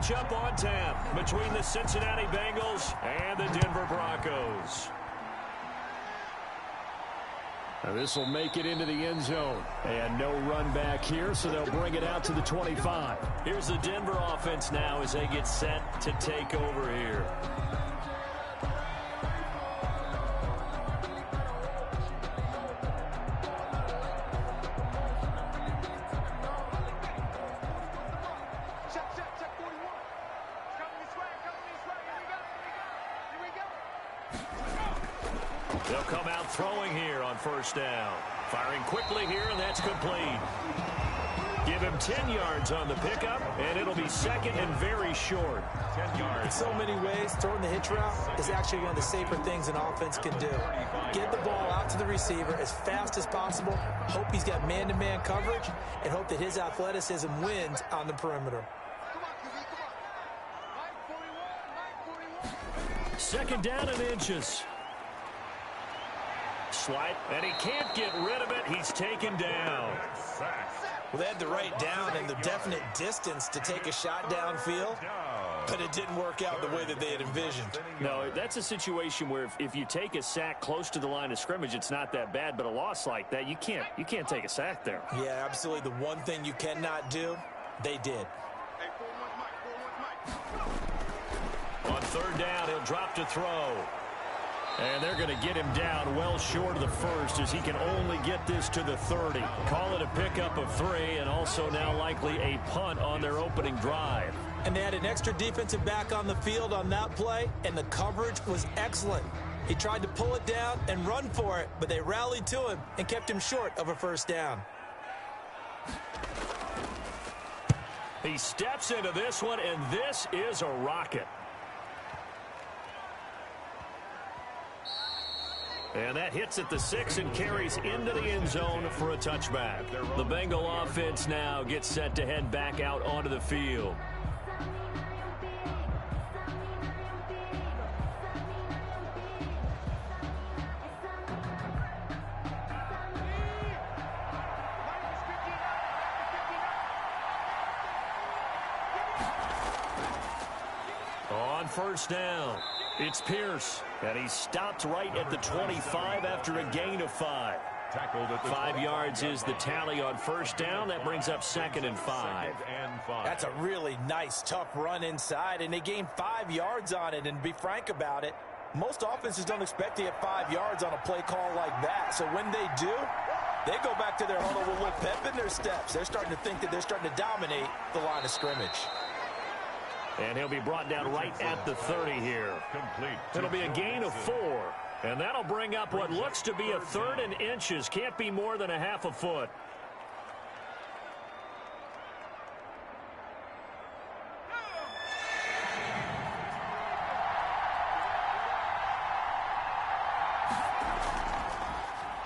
matchup on tap between the Cincinnati Bengals and the Denver Broncos. This will make it into the end zone. And no run back here, so they'll bring it out to the 25. Here's the Denver offense now as they get set to take over here. They'll come out throwing here on first down. Firing quickly here, and that's complete. Give him 10 yards on the pickup, and it'll be second and very short. 10 yards. In so many ways, throwing the hitch route is actually one of the safer things an offense can do. Get the ball out to the receiver as fast as possible, hope he's got man-to-man coverage, and hope that his athleticism wins on the perimeter. Second down and inches. Swipe, and he can't get rid of it. He's taken down. Well, they had the right down and the definite distance to take a shot downfield, but it didn't work out the way that they had envisioned. No, that's a situation where if you take a sack close to the line of scrimmage, it's not that bad, but a loss like that, you can't take a sack there. Yeah, absolutely. The one thing you cannot do, they did. On third down, he'll drop to throw. And they're going to get him down well short of the first as he can only get this to the 30. Call it a pickup of 3 and also now likely a punt on their opening drive. And they had an extra defensive back on the field on that play, and the coverage was excellent. He tried to pull it down and run for it, but they rallied to him and kept him short of a first down. He steps into this one, and this is a rocket. And that hits at the 6 and carries into the end zone for a touchback. The Bengal offense now gets set to head back out onto the field. On first down, it's Pierce. And he stopped right at the 25 after a gain of 5. 5 yards is the tally on first down. That brings up second and 5. That's a really nice, tough run inside, and they gained 5 yards on it. And to be frank about it, most offenses don't expect to get 5 yards on a play call like that. So when they do, they go back to their huddle with a little pep in their steps. They're starting to think that they're starting to dominate the line of scrimmage. And he'll be brought down right at the 30 here. It'll be a gain of 4. And that'll bring up what looks to be a 3rd and inches. Can't be more than a half a foot.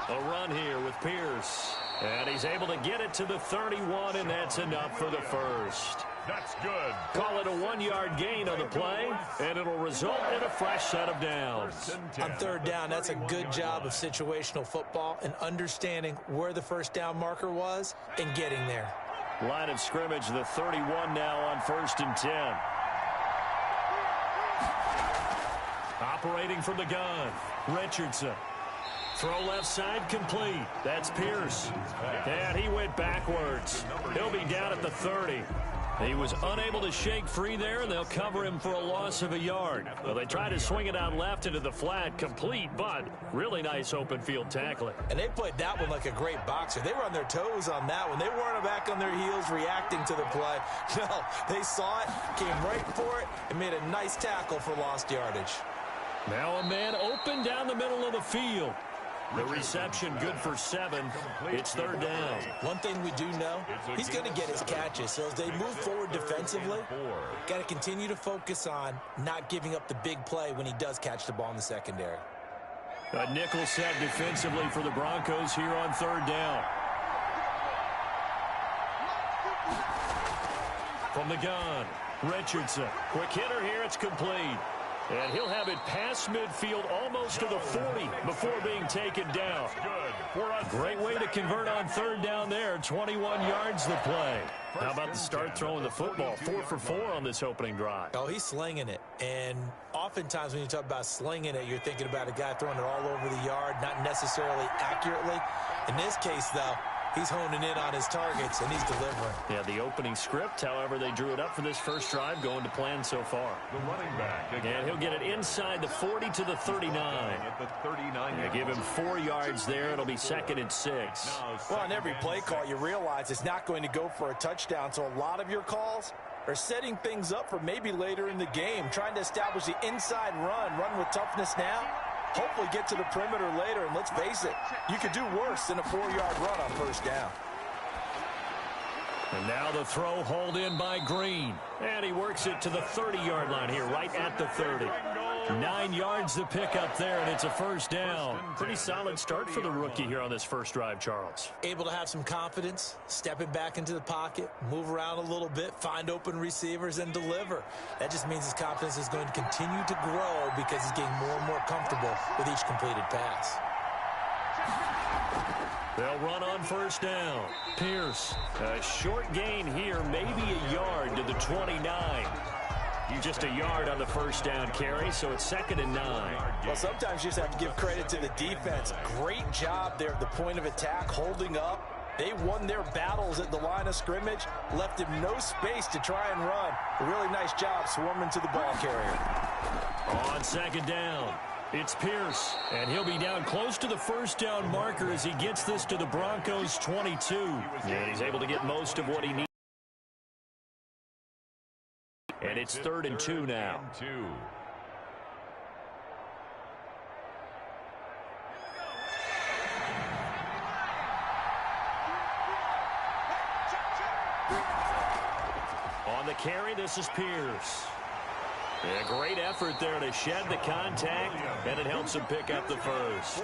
A run here with Pierce. And he's able to get it to the 31, and that's enough for the first. That's good. Call it a 1-yard gain on the play, and it'll result in a fresh set of downs. On third down, that's a good job of situational football and understanding where the first down marker was and getting there. Line of scrimmage, the 31 now on 1st and 10. Operating from the gun, Richardson. Throw left side complete. That's Pierce. And he went backwards. He'll be down at the 30. He was unable to shake free there, and they'll cover him for a loss of a yard. Well, they tried to swing it out left into the flat, complete, but really nice open field tackling. And they played that one like a great boxer. They were on their toes on that one. They weren't back on their heels reacting to the play. No, they saw it, came right for it, and made a nice tackle for lost yardage. Now a man open down the middle of the field. The reception good for 7. It's third down. One thing we do know, he's going to get his catches. So as they move forward defensively, got to continue to focus on not giving up the big play when he does catch the ball in the secondary. A nickel set defensively for the Broncos here on third down. From the gun, Richardson. Quick hitter here, it's complete. And he'll have it past midfield almost to the 40 before being taken down. Great way to convert on third down there. 21 yards the play. How about the start throwing the football? 4 for 4 on this opening drive. Oh, he's slinging it. And oftentimes when you talk about slinging it, you're thinking about a guy throwing it all over the yard, not necessarily accurately. In this case, though, he's honing in on his targets, and he's delivering. Yeah, the opening script, however, they drew it up for this first drive, going to plan so far. The running back. And he'll get it inside the 40 to the 39. At the 39. They give him 4 yards there. It'll be 2nd and 6. Well, on every play call, you realize it's not going to go for a touchdown, so a lot of your calls are setting things up for maybe later in the game, trying to establish the inside run with toughness now. Hopefully get to the perimeter later, and let's face it, you could do worse than a 4-yard run on first down. And now the throw hauled in by Green. And he works it to the 30-yard line here, right at the 30. 9 yards to pick up there, and it's a first down. Pretty solid start for the rookie here on this first drive, Charles. Able to have some confidence, stepping back into the pocket, move around a little bit, find open receivers, and deliver. That just means his confidence is going to continue to grow because he's getting more and more comfortable with each completed pass. They'll run on first down. Pierce, a short gain here, maybe a yard to the 29. Just a yard on the first down carry, so it's 2nd and 9. Well, sometimes you just have to give credit to the defense. Great job there at the point of attack, holding up. They won their battles at the line of scrimmage, left him no space to try and run. A really nice job swarming to the ball carrier. On 2nd down, it's Pierce, and he'll be down close to the first down marker as he gets this to the Broncos' 22. And he's able to get most of what he needs. And it's 3rd and 2 now. On the carry, this is Pierce. A great effort there to shed the contact, and it helps him pick up the first.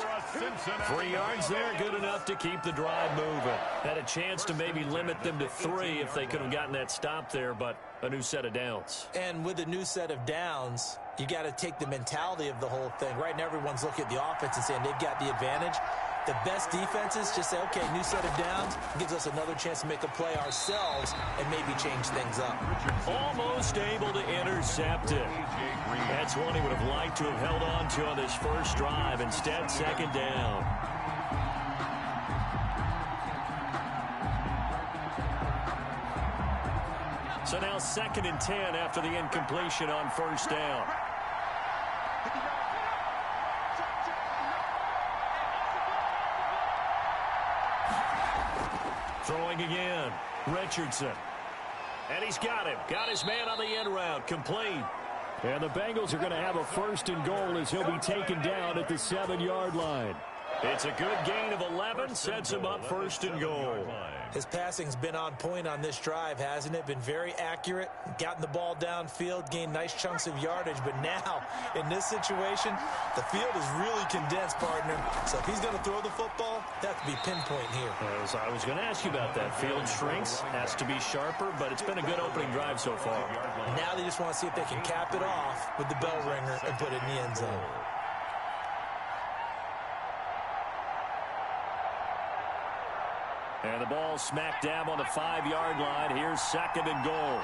3 yards there, good enough to keep the drive moving. Had a chance to maybe limit them to 3 if they could have gotten that stop there, but a new set of downs. And with a new set of downs, you got to take the mentality of the whole thing. Right now, everyone's looking at the offense and saying they've got the advantage. The best defenses just say, okay, new set of downs, gives us another chance to make a play ourselves and maybe change things up. Almost able to intercept it. That's one he would have liked to have held on to on this first drive. Instead, 2nd down. So now 2nd and 10 after the incompletion on first down. Throwing again, Richardson. And he's got him. Got his man on the end route. Complete. And the Bengals are going to have a 1st and goal as he'll be taken down at the 7-yard line. It's a good gain of 11. Sets him up 1st and goal. His passing's been on point on this drive, hasn't it? Been very accurate. Gotten the ball downfield, gained nice chunks of yardage. But now, in this situation, the field is really condensed, partner. So if he's going to throw the football, that could be pinpoint here. I was going to ask you about that. Field shrinks, has to be sharper, but it's been a good opening drive so far. Now they just want to see if they can cap it off with the bell ringer and put it in the end zone. And the ball smack dab on the 5-yard line. Here's 2nd and goal.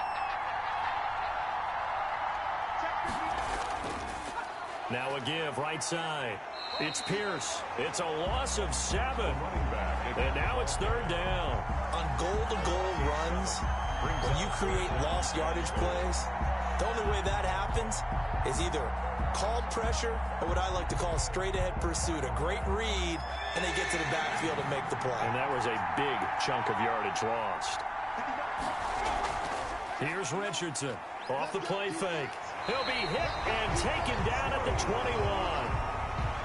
Now a give right side. It's Pierce. It's a loss of 7. And now it's 3rd down. On goal-to-goal runs, when you create lost yardage plays, the only way that happens is either called pressure or what I like to call straight-ahead pursuit. A great read, and they get to the backfield and make the play. And that was a big chunk of yardage lost. Here's Richardson off the play fake. He'll be hit and taken down at the 21.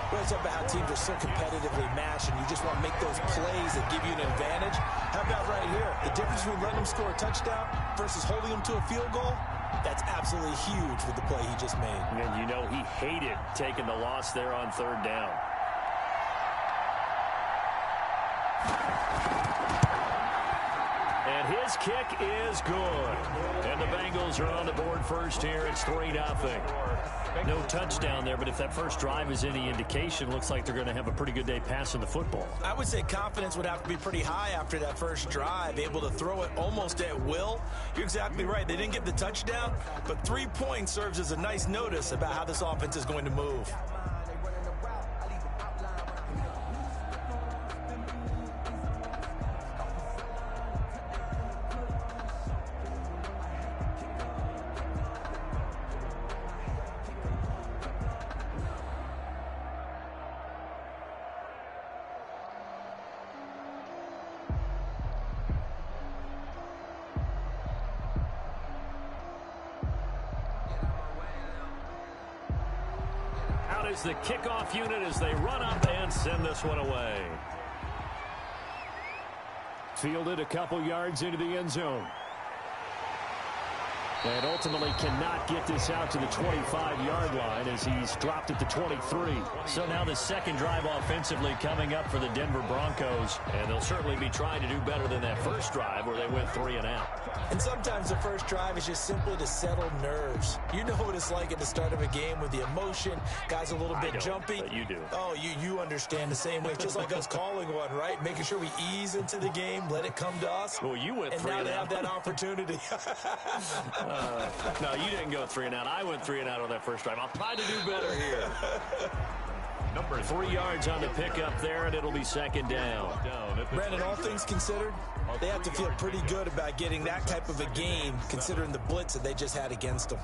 Well, it's about how teams are so competitively matched, and you just want to make those plays that give you an advantage. How about right here? The difference between letting them score a touchdown versus holding them to a field goal, that's absolutely huge with the play he just made. And you know he hated taking the loss there on 3rd down. And his kick is good. And the Bengals Broncos are on the board first here. It's 3-0. No touchdown there, but if that first drive is any indication, looks like they're going to have a pretty good day passing the football. I would say confidence would have to be pretty high after that first drive, able to throw it almost at will. You're exactly right. They didn't get the touchdown, but 3 points serves as a nice notice about how this offense is going to move. Out is the kickoff unit as they run up and send this one away. Fielded a couple yards into the end zone. And ultimately cannot get this out to the 25-yard line as he's dropped at the 23. So now the second drive offensively coming up for the Denver Broncos. And they'll certainly be trying to do better than that first drive where they went 3 and out. And sometimes the first drive is just simply to settle nerves. You know what it's like at the start of a game with the emotion. Guys a little bit jumpy. But you do. Oh, you understand the same way. It's just like us calling one, right? Making sure we ease into the game, let it come to us. Well, you went 3 and out. And now they have that opportunity. No, you didn't go 3 and out. I went 3 and out on that first drive. I'll try to do better here. Number 3 yards on the pickup there, and it'll be second down. Brandon, all things considered, they have to feel pretty good about getting that type of a game, considering the blitz that they just had against them.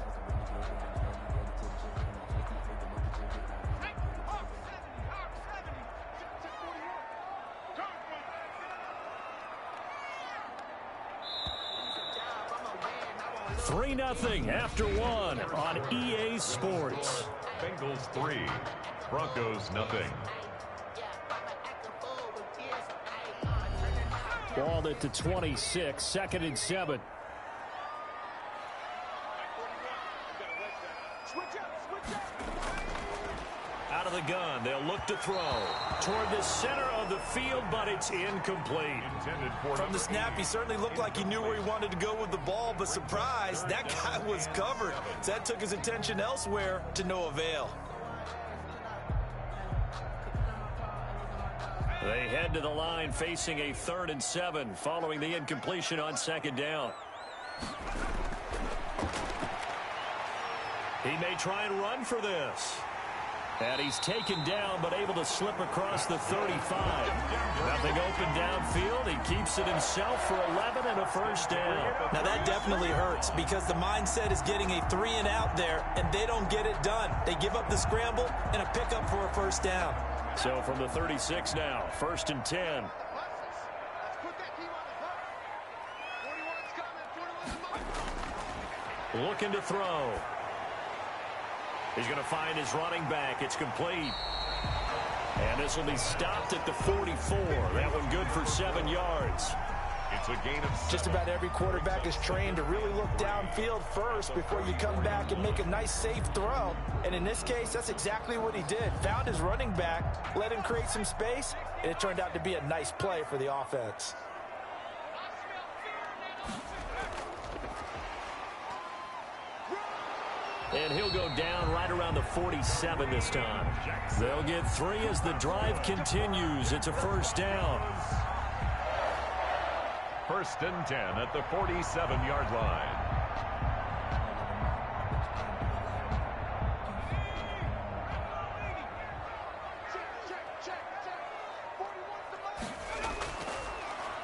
Nothing after 1 on EA Sports. Bengals 3, Broncos nothing. Ball at the 26, 2nd and 7. Out of the gun, they'll look to throw toward the center of the field, but it's incomplete. From the snap, he certainly looked like he knew where he wanted to go with the ball, but surprise, that guy was covered. So that took his attention elsewhere to no avail. They head to the line facing a 3rd and 7 following the incompletion on 2nd down. He may try and run for this. And he's taken down, but able to slip across the 35. Nothing open downfield. He keeps it himself for 11 and a first down. Now that definitely hurts because the mindset is getting a 3 and out there, and they don't get it done. They give up the scramble and a pickup for a first down. So from the 36 now, 1st and 10. Looking to throw. He's going to find his running back. It's complete. And this will be stopped at the 44. That one good for 7 yards. It's a gain of 7. Just about every quarterback is trained to really look downfield first before you come back and make a nice, safe throw. And in this case, that's exactly what he did. Found his running back, let him create some space, and it turned out to be a nice play for the offense. And he'll go down right around the 47 this time. They'll get 3 as the drive continues. It's a first down. 1st and 10 at the 47-yard line.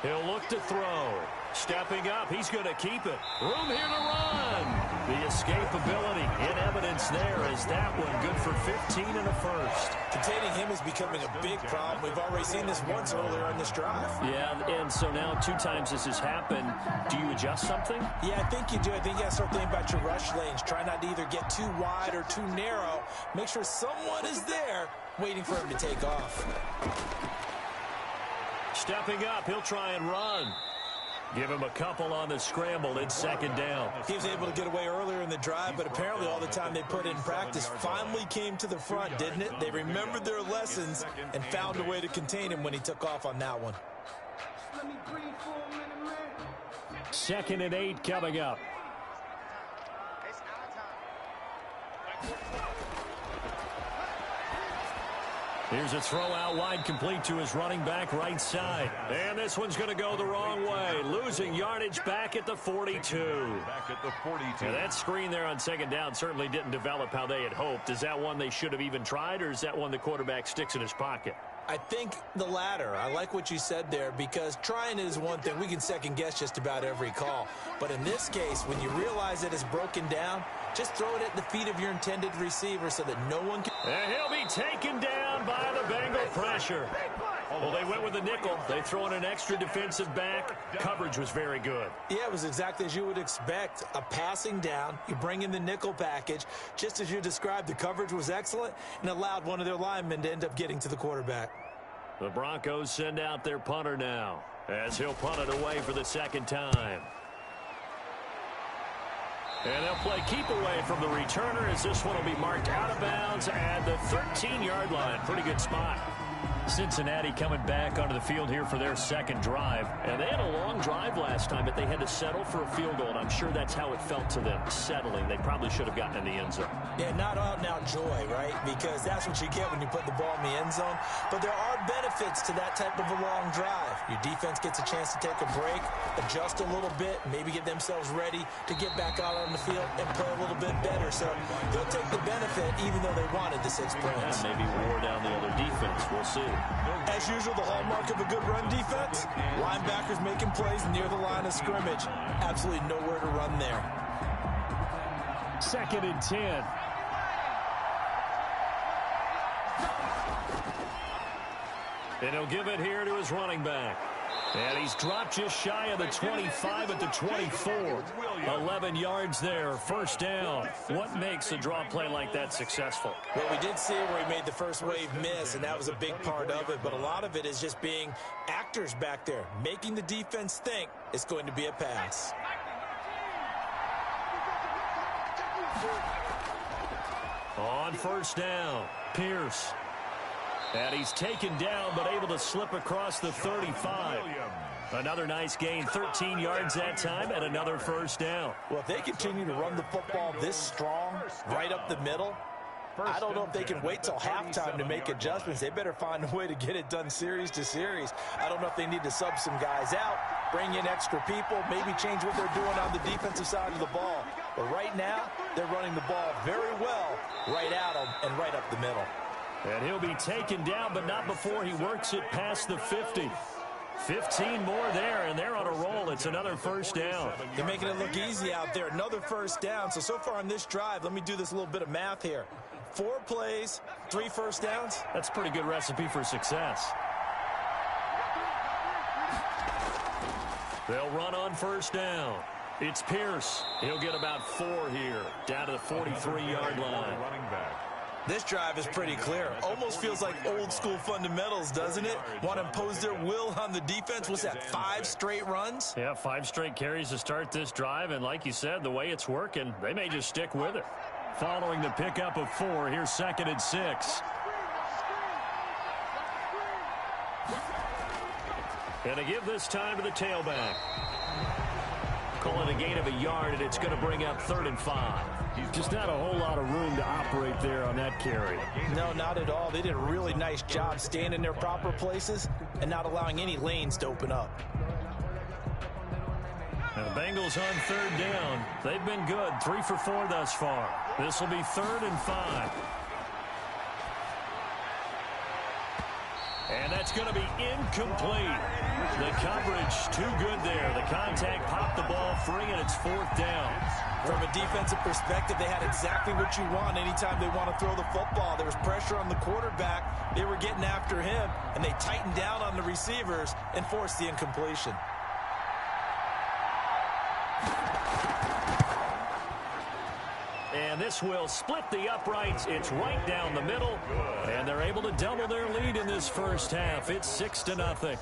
He'll look to throw. Stepping up, he's going to keep it. Room here to run. The escapability in evidence there as that one good for 15 and a first. Containing him is becoming a big problem. We've already seen this once earlier in this drive. Yeah, and so now 2 times this has happened. Do you adjust something? Yeah, I think you do. I think you got to start thinking about your rush lanes. Try not to either get too wide or too narrow. Make sure someone is there waiting for him to take off. Stepping up, he'll try and run. Give him a couple on the scramble. It's 2nd down. He was able to get away earlier in the drive, but apparently all the time they put in practice finally came to the front, didn't it? They remembered their lessons and found a way to contain him when he took off on that one. 2nd and 8 coming up. Here's a throw out wide, complete to his running back right side. And this one's going to go the wrong way. Losing yardage back at the 42. Back at the 42. Now that screen there on second down certainly didn't develop how they had hoped. Is that one they should have even tried, or is that one the quarterback sticks in his pocket? I think the latter. I like what you said there, because trying is one thing. We can second guess just about every call. But in this case, when you realize it is broken down, just throw it at the feet of your intended receiver so that no one can... And he'll be taken down by the Bengal pressure. Well, they went with the nickel. They throw in an extra defensive back. Coverage was very good. Yeah, it was exactly as you would expect. A passing down. You bring in the nickel package. Just as you described, the coverage was excellent and allowed one of their linemen to end up getting to the quarterback. The Broncos send out their punter now, as he'll punt it away for the second time. And they'll play keep away from the returner, as this one will be marked out of bounds at the 13-yard line. Pretty good spot. Cincinnati coming back onto the field here for their second drive. And they had a long drive last time, but they had to settle for a field goal. And I'm sure that's how it felt to them, settling. They probably should have gotten in the end zone. Yeah, not out and out joy, right? Because that's what you get when you put the ball in the end zone. But there are benefits to that type of a long drive. Your defense gets a chance to take a break, adjust a little bit, maybe get themselves ready to get back out on the field and play a little bit better. So they'll take the benefit even though they wanted the 6 points. Yeah, maybe wore down the other defense. We'll see. As usual, the hallmark of a good run defense, linebackers making plays near the line of scrimmage. Absolutely nowhere to run there. 2nd and 10. And he'll give it here to his running back. And he's dropped just shy of the 25 at the 24. 11 yards there, first down. What makes a draw play like that successful? Well, we did see where he made the first wave miss, and that was a big part of it. But a lot of it is just being actors back there, making the defense think it's going to be a pass. On first down, Pierce. And he's taken down, but able to slip across the 35. Another nice gain, 13 yards that time, and another first down. Well, if they continue to run the football this strong, right up the middle, I don't know if they can wait till halftime to make adjustments. They better find a way to get it done series to series. I don't know if they need to sub some guys out, bring in extra people, maybe change what they're doing on the defensive side of the ball. But right now, they're running the ball very well right at them and right up the middle. And he'll be taken down, but not before he works it past the 50. 15 more there, and they're on a roll. It's another first down. They're making it look easy out there. Another first down. So far on this drive, let me do this little bit of math here. 4 plays, 3 first downs. That's a pretty good recipe for success. They'll run on first down. It's Pierce. He'll get about 4 here, down to the 43-yard line. Running back. This drive is pretty clear. Almost feels like old school fundamentals, doesn't it? Want to impose their will on the defense. What's that, 5 straight runs? Yeah, 5 straight carries to start this drive. And like you said, the way it's working, they may just stick with it. Following the pickup of 4, here's 2nd and 6. And to give this time to the tailback. Call it a gain of a yard, and it's going to bring up 3rd and 5. Just not a whole lot of room to operate there on that carry. No, not at all. They did a really nice job staying in their proper places and not allowing any lanes to open up. Now the Bengals on 3rd down. They've been good, 3 for 4 thus far. This will be 3rd and 5. And that's going to be incomplete. The coverage too good there. The contact popped the ball free, and it's 4th down. From a defensive perspective, they had exactly what you want anytime they want to throw the football. There was pressure on the quarterback. They were getting after him, and they tightened down on the receivers and forced the incompletion. And this will split the uprights. It's right down the middle. And they're able to double their lead in this first half. It's 6-0.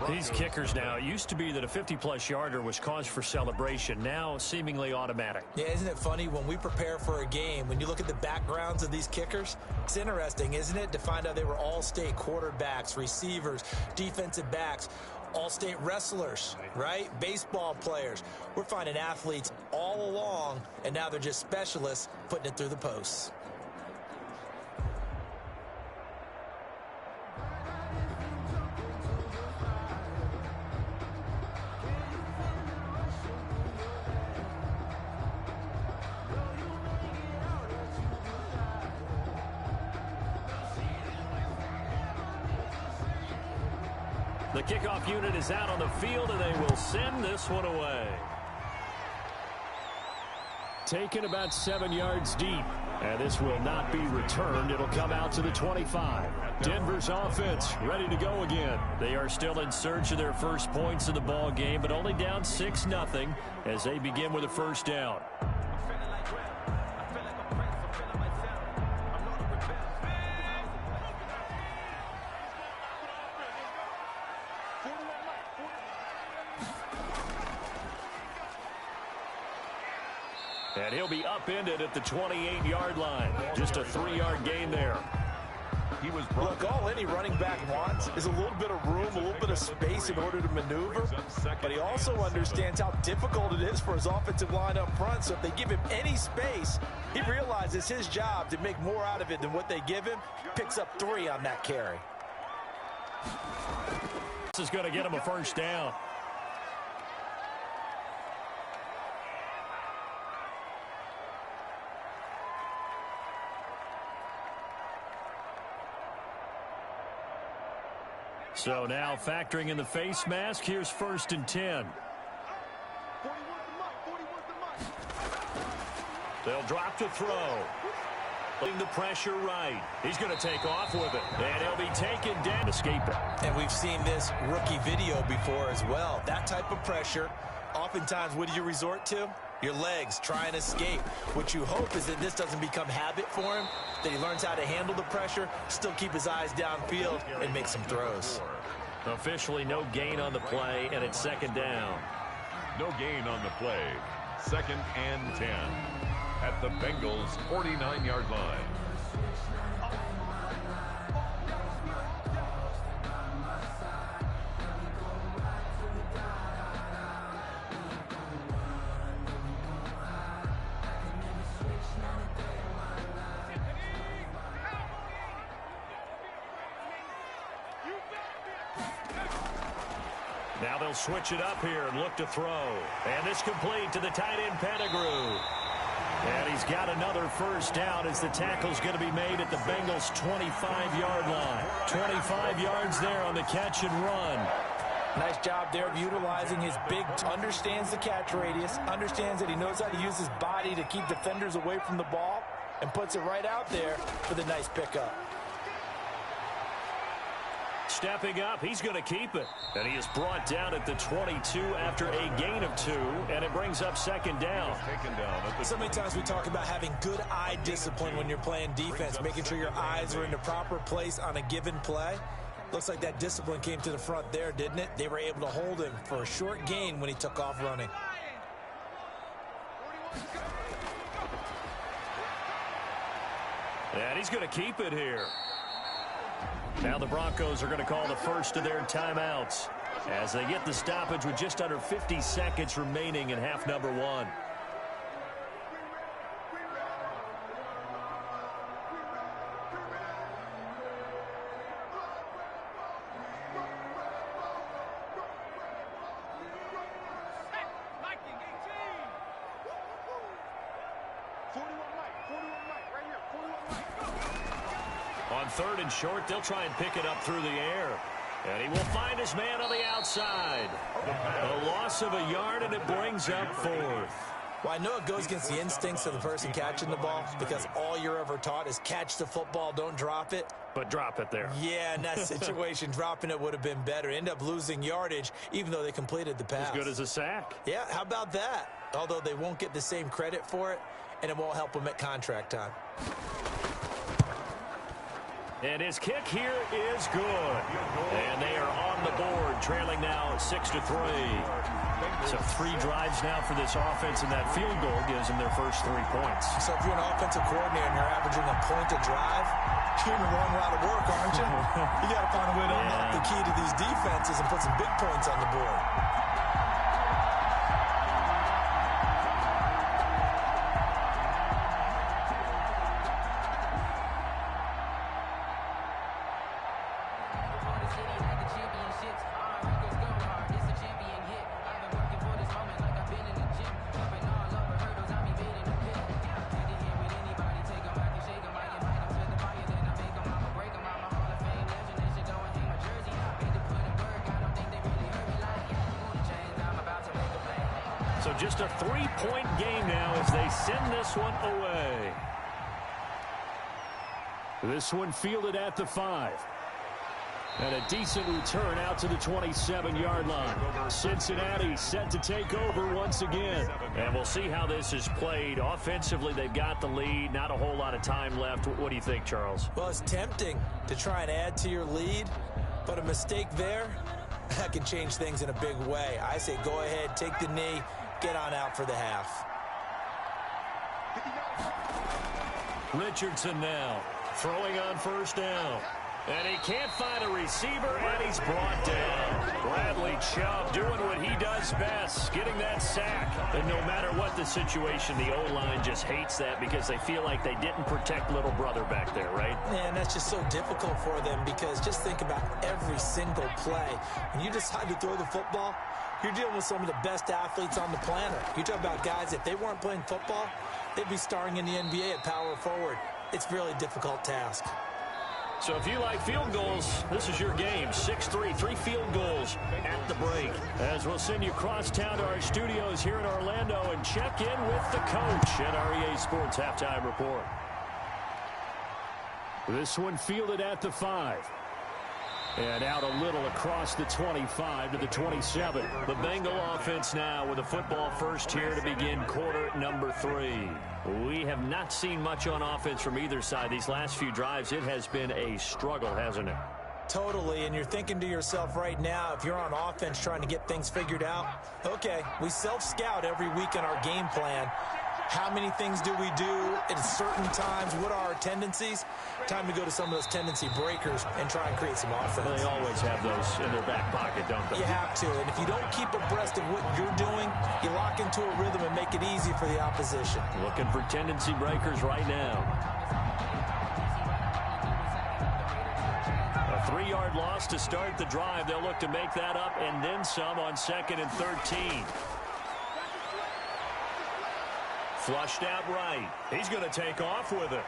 These kickers now, it used to be that a 50-plus yarder was cause for celebration. Now, seemingly automatic. Yeah, isn't it funny? When we prepare for a game, when you look at the backgrounds of these kickers, it's interesting, isn't it, to find out they were all-state quarterbacks, receivers, defensive backs. all-state wrestlers, right? Baseball players. We're finding athletes all along, and now they're just specialists putting it through the posts. The kickoff unit is out on the field, and they will send this one away. Taken about 7 yards deep, and this will not be returned. It'll come out to the 25. Denver's offense ready to go again. They are still in search of their first points of the ball game, but only down 6-0 as they begin with a first down. And he'll be upended at the 28-yard line. Just a 3-yard gain there. Look, all any running back wants is a little bit of room, a little bit of space in order to maneuver. But he also understands how difficult it is for his offensive line up front. So if they give him any space, he realizes his job to make more out of it than what they give him. Picks up 3 on that carry. This is going to get him a first down. So now factoring in the face mask, here's 1st and 10. They'll drop to throw. Putting the pressure right. He's going to take off with it. And he'll be taken down. Escape it. And we've seen this rookie video before as well. That type of pressure, oftentimes what do you resort to? Your legs, try and escape. What you hope is that this doesn't become habit for him, that he learns how to handle the pressure, still keep his eyes downfield, and make some throws. Officially no gain on the play, and it's 2nd down. No gain on the play. 2nd and 10 at the Bengals' 49-yard line. Now they'll switch it up here and look to throw. And this complete to the tight end, Pettigrew. And he's got another first down as the tackle's going to be made at the Bengals' 25-yard line. 25 yards there on the catch and run. Nice job there of utilizing his big, understands the catch radius, understands that he knows how to use his body to keep defenders away from the ball, and puts it right out there for the nice pickup. Stepping up, he's going to keep it. And he is brought down at the 22 after a gain of 2, and it brings up 2nd down. So many times we talk about having good eye discipline when you're playing defense, making sure your eyes are in the proper place on a given play. Looks like that discipline came to the front there, didn't it? They were able to hold him for a short gain when he took off running. And he's going to keep it here. Now the Broncos are going to call the first of their timeouts as they get the stoppage with just under 50 seconds remaining in half number 1. On 3rd and short, they'll try and pick it up through the air. And he will find his man on the outside. A loss of a yard, and it brings up 4th. Well, I know it goes against the instincts of the person catching the ball because all you're ever taught is catch the football, don't drop it. But drop it there. Yeah, in that situation, dropping it would have been better. End up losing yardage, even though they completed the pass. As good as a sack. Yeah, how about that? Although they won't get the same credit for it, and it won't help them at contract time. And his kick here is good. And they are on the board, trailing now 6-3. So 3 drives now for this offense, and that field goal gives them their first 3 points. So if you're an offensive coordinator and you're averaging a point a drive, You're in the wrong line of work, aren't you? You got to find a way to unlock the key to these defenses and put some big points on the board. So just a three-point game now as they send this one away. This one fielded at the 5. And a decent return out to the 27-yard line. Cincinnati set to take over once again. And we'll see how this is played. Offensively, they've got the lead. Not a whole lot of time left. What do you think, Charles? Well, it's tempting to try and add to your lead, but a mistake there, that can change things in a big way. I say go ahead, take the knee, get on out for the half. Richardson now throwing on first down. And he can't find a receiver, and he's brought down. Bradley Chubb doing what he does best, getting that sack. And no matter what the situation, the O-line just hates that because they feel like they didn't protect little brother back there, right? Man, that's just so difficult for them because just think about every single play. When you decide to throw the football, you're dealing with some of the best athletes on the planet. You talk about guys, if they weren't playing football, they'd be starring in the NBA at power forward. It's a really difficult task. So if you like field goals, this is your game. 6-3, 3 field goals at the break. As we'll send you across town to our studios here in Orlando and check in with the coach at our EA Sports Halftime Report. This one fielded at the 5. And out a little across the 25 to the 27. The Bengal offense now with a football first here to begin quarter number 3. We have not seen much on offense from either side. These last few drives, it has been a struggle, hasn't it? Totally, and you're thinking to yourself right now, if you're on offense trying to get things figured out, okay, we self-scout every week in our game plan. How many things do we do at certain times? What are our tendencies? Time to go to some of those tendency breakers and try and create some offense. They always have those in their back pocket, don't they? You have to, and if you don't keep abreast of what you're doing, you lock into a rhythm and make it easy for the opposition. Looking for tendency breakers right now. A 3-yard loss to start the drive. They'll look to make that up and then some on 2nd and 13. Flushed out right. He's going to take off with it.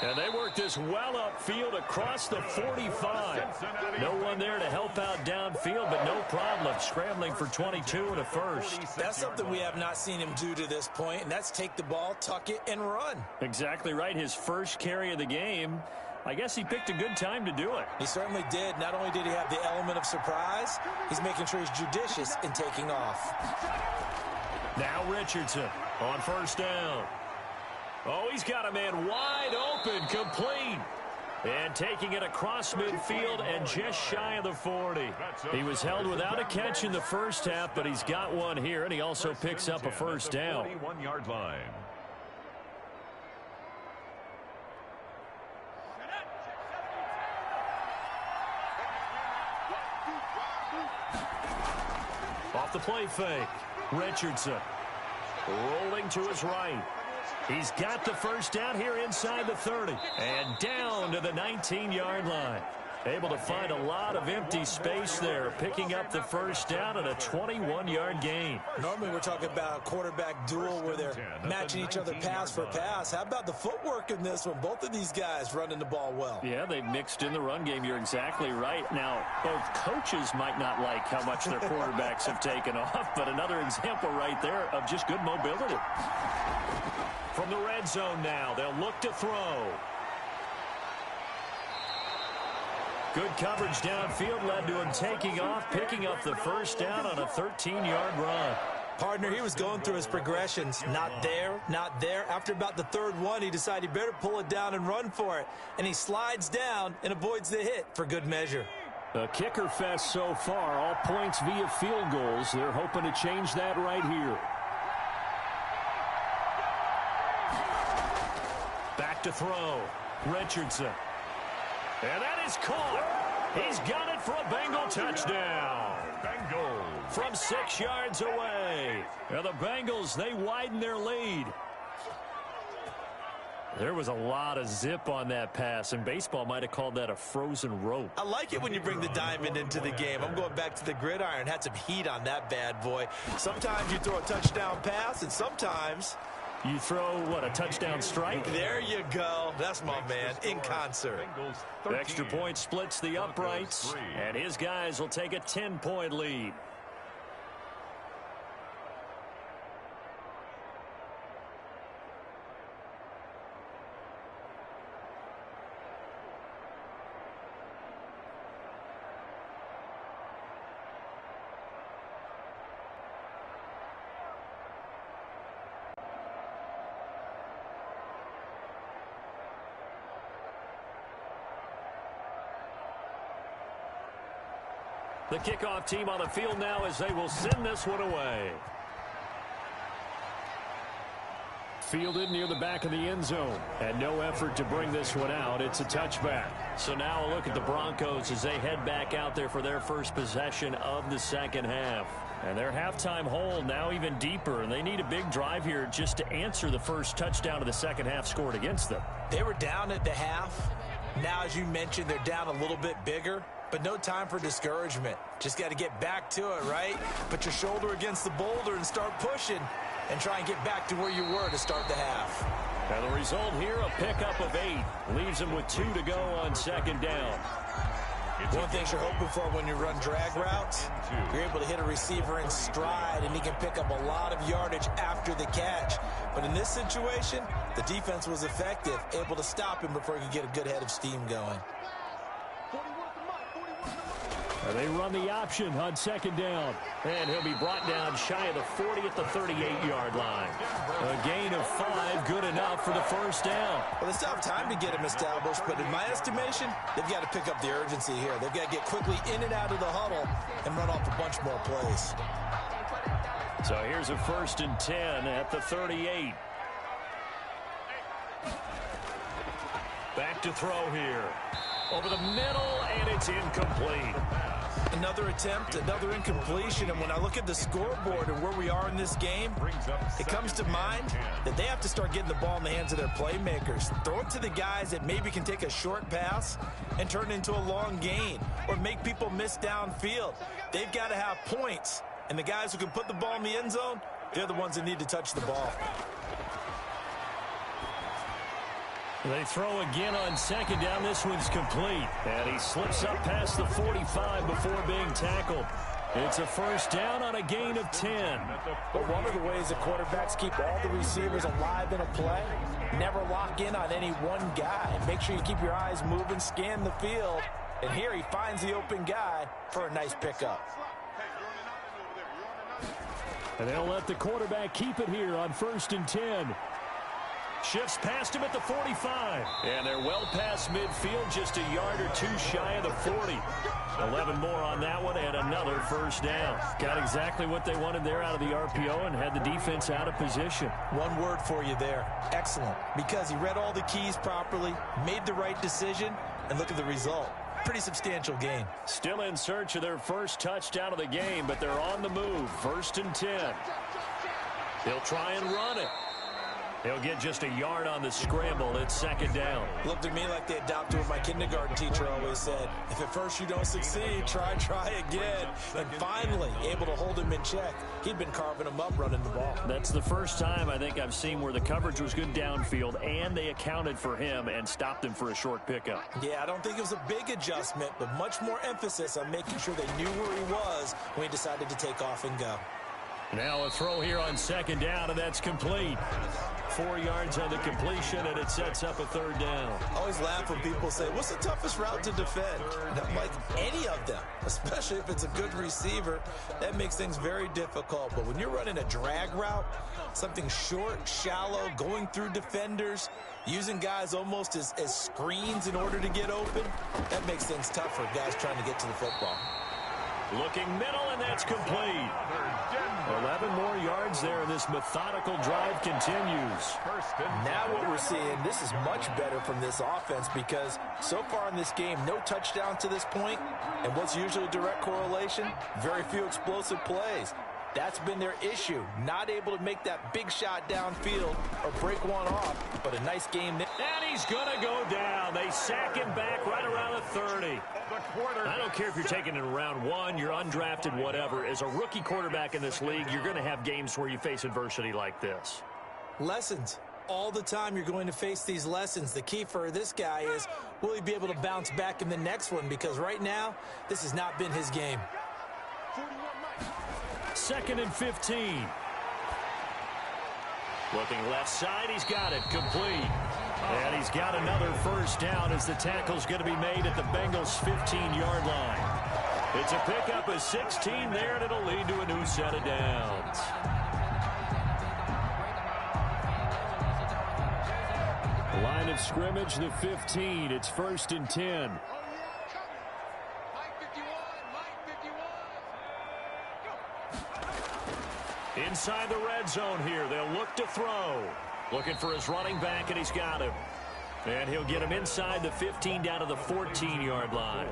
And they work this well upfield across the 45. No one there to help out downfield, but no problem scrambling for 22 and a first. That's something we have not seen him do to this point, and that's take the ball, tuck it, and run. Exactly right. His first carry of the game. I guess he picked a good time to do it. He certainly did. Not only did he have the element of surprise, he's making sure he's judicious in taking off. Now Richardson on first down. Oh, he's got a man wide open, complete. And taking it across midfield and just shy of the 40. He was held without a catch in the first half, but he's got one here, and he also picks up a first down. 41-yard line. Off the play fake. Richardson rolling to his right. He's got the first down here inside the 30. And down to the 19-yard line. Able to find a lot of empty space there, picking up the first down and a 21-yard gain. Normally we're talking about a quarterback duel where they're matching each other pass for pass. How about the footwork in this one? Both of these guys running the ball well. Yeah, they've mixed in the run game. You're exactly right. Now, both coaches might not like how much their quarterbacks have taken off, but another example right there of just good mobility. From the red zone now, they'll look to throw. Good coverage downfield led to him taking off, picking up the first down on a 13-yard run. Partner, he was going through his progressions. Not there, not there. After about the third one, he decided he better pull it down and run for it. And he slides down and avoids the hit for good measure. A kicker fest so far, all points via field goals. They're hoping to change that right here. Back to throw. Richardson. And that is caught. He's got it for a Bengal touchdown. Bengals. From 6 yards away. And the Bengals, they widen their lead. There was a lot of zip on that pass, and baseball might have called that a frozen rope. I like it when you bring the diamond into the game. I'm going back to the gridiron. Had some heat on that bad boy. Sometimes you throw a touchdown pass, and sometimes you throw, what, a touchdown strike? There you go. That's my man, in concert. Extra point splits the uprights, and his guys will take a 10-point lead. The kickoff team on the field now as they will send this one away. Fielded near the back of the end zone. And no effort to bring this one out. It's a touchback. So now a look at the Broncos as they head back out there for their first possession of the second half. And their halftime hole now even deeper. And they need a big drive here just to answer the first touchdown of the second half scored against them. They were down at the half. Now, as you mentioned, they're down a little bit bigger. But no time for discouragement. Just got to get back to it, right? Put your shoulder against the boulder and start pushing and try and get back to where you were to start the half. And the result here, a pickup of 8. Leaves them with 2 to go on second down. One thing you're hoping for when you run drag routes, you're able to hit a receiver in stride, and he can pick up a lot of yardage after the catch. But in this situation, the defense was effective, able to stop him before he could get a good head of steam going. They run the option on second down. And he'll be brought down shy of the 40 at the 38-yard line. A gain of 5, good enough for the first down. Well, they still have time to get him established, but in my estimation, they've got to pick up the urgency here. They've got to get quickly in and out of the huddle and run off a bunch more plays. So here's a 1st and 10 at the 38. Back to throw here. Over the middle, and it's incomplete. Another attempt, another incompletion, and when I look at the scoreboard and where we are in this game, it comes to mind that they have to start getting the ball in the hands of their playmakers. Throw it to the guys that maybe can take a short pass and turn it into a long gain or make people miss downfield. They've got to have points, and the guys who can put the ball in the end zone, they're the ones that need to touch the ball. They throw again on second down. This one's complete. And he slips up past the 45 before being tackled. It's a first down on a gain of 10. But one of the ways the quarterbacks keep all the receivers alive in a play, never lock in on any one guy. Make sure you keep your eyes moving, scan the field. And here he finds the open guy for a nice pickup. And they'll let the quarterback keep it here on 1st and 10. Shifts past him at the 45. And they're well past midfield, just a yard or 2 shy of the 40. 11 more on that one and another first down. Got exactly what they wanted there out of the RPO and had the defense out of position. One word for you there, excellent. Because he read all the keys properly, made the right decision, and look at the result. Pretty substantial gain. Still in search of their first touchdown of the game, but they're on the move. 1st and 10. They'll try and run it. He'll get just a yard on the scramble. It's second down. Looked to me like they adopted what my kindergarten teacher always said. If at first you don't succeed, try again. And finally, able to hold him in check. He'd been carving him up running the ball. That's the first time I think I've seen where the coverage was good downfield, and they accounted for him and stopped him for a short pickup. Yeah, I don't think it was a big adjustment, but much more emphasis on making sure they knew where he was when he decided to take off and go. Now a throw here on second down, and that's complete. 4 yards on the completion, and it sets up a third down. I always laugh when people say, what's the toughest route to defend? And I'm like, any of them, especially if it's a good receiver. That makes things very difficult. But when you're running a drag route, something short, shallow, going through defenders, using guys almost as screens in order to get open, that makes things tough for guys trying to get to the football. Looking middle, and that's complete. 11 more yards there, and this methodical drive continues. Now what we're seeing, this is much better from this offense because so far in this game, no touchdown to this point, and what's usually a direct correlation? Very few explosive plays. That's been their issue, not able to make that big shot downfield or break one off, but a nice game there. And he's going to go down. They sack him back right around the 30. I don't care if you're taking it in round 1, you're undrafted, whatever. As a rookie quarterback in this league, you're going to have games where you face adversity like this. Lessons. All the time you're going to face these lessons. The key for this guy is, will he be able to bounce back in the next one? Because right now, this has not been his game. 2nd and 15. Looking left side, he's got it, complete. And he's got another first down as the tackle's going to be made at the Bengals' 15-yard line. It's a pickup of 16 there, and it'll lead to a new set of downs. Line of scrimmage, the 15. It's 1st and 10. Inside the red zone here. They'll look to throw. Looking for his running back, and he's got him. And he'll get him inside the 15 down to the 14-yard line.